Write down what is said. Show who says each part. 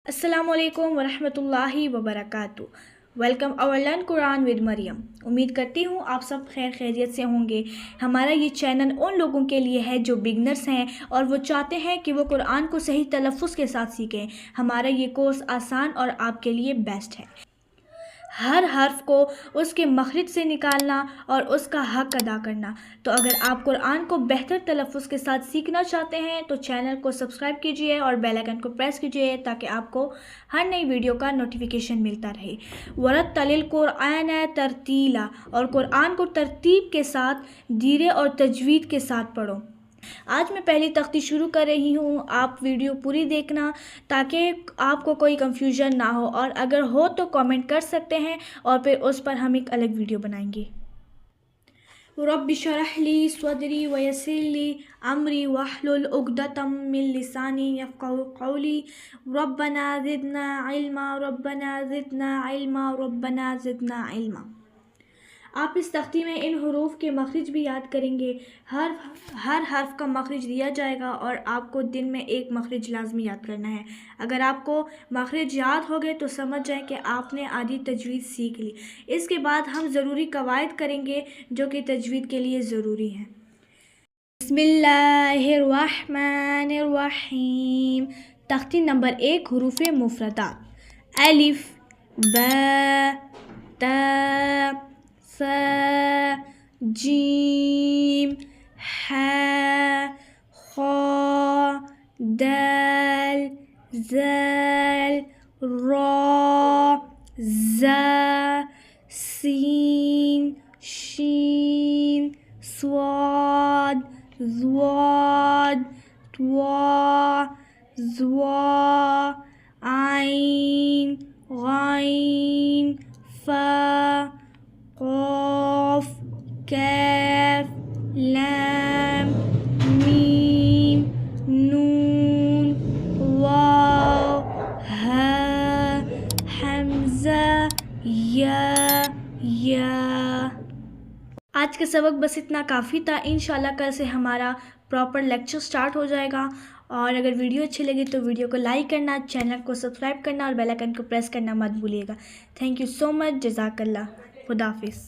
Speaker 1: अस्सलामु अलैकुम वरहमतुल्लाहि वबरकातुहू। Welcome our learn Quran with Maryam. उम्मीद करती हूँ आप सब खैर खैरियत से होंगे। हमारा ये चैनल उन लोगों के लिए है जो बिगनर्स हैं और वो चाहते हैं कि वो कुरान को सही तलफ़्फ़ुज़ के साथ सीखें। हमारा ये कोर्स आसान और आपके लिए बेस्ट है। हर हर्फ को उसके मखरिज से निकालना और उसका हक अदा करना। तो अगर आप कुरान को बेहतर तलफ़्फ़ुज़ के साथ सीखना चाहते हैं तो चैनल को सब्सक्राइब कीजिए और बेल आइकन को प्रेस कीजिए ताकि आपको हर नई वीडियो का नोटिफिकेशन मिलता रहे। वरत्तिल कुरआन तरतीला, और कुरान को तरतीब के साथ, धीरे और तजवीद के साथ पढ़ो। आज मैं पहली तख्ती शुरू कर रही हूँ। आप वीडियो पूरी देखना ताकि आपको कोई कंफ्यूजन ना हो, और अगर हो तो कमेंट कर सकते हैं और फिर उस पर हम एक अलग वीडियो बनाएंगे। रब्बि शरह ली सदरी वयस्सिर ली अमरी वहलुल उक़दतम मिन लिसानी यफ़क़हू क़ौली रब्बना ज़िदना इल्मा रब्बना ज़िदना इल्मा रब्बना ज़िदना इल्मा। आप इस तख्ती में इन हरूफ के मखरिज भी याद करेंगे। हर हर्फ का मखरिज दिया जाएगा और आपको दिन में एक मखरिज लाजमी याद करना है। अगर आपको मखरिज याद हो गए तो समझ जाएं कि आपने आधी तजवीज़ सीख ली। इसके बाद हम ज़रूरी कवायद करेंगे जो कि तजवीद के लिए ज़रूरी हैं। बिस्मिल्लाहिर्रहमानिर्रहीम। तख्ती नंबर 1, हरूफ मुफरदात। अलिफ, बा, ता, सा, जीम, हा, खा, दाल, ज़ाल, रा, ज़ा, सीन, शीन, स्वाद, ज़्वाद, त्वा, ज़्वा, आइन, गाइन, फा, क़ाफ़, कैफ़, लाम, मीम, नून, वाव, हा, हमज़ा, या। आज का सबक बस इतना काफ़ी था। इंशाल्लाह कल से हमारा प्रॉपर लेक्चर स्टार्ट हो जाएगा। और अगर वीडियो अच्छी लगी तो वीडियो को लाइक करना, चैनल को सब्सक्राइब करना और बेल आइकन को प्रेस करना मत भूलिएगा। Thank you so much. जज़ाकल्लाह। खुदा हाफिज़।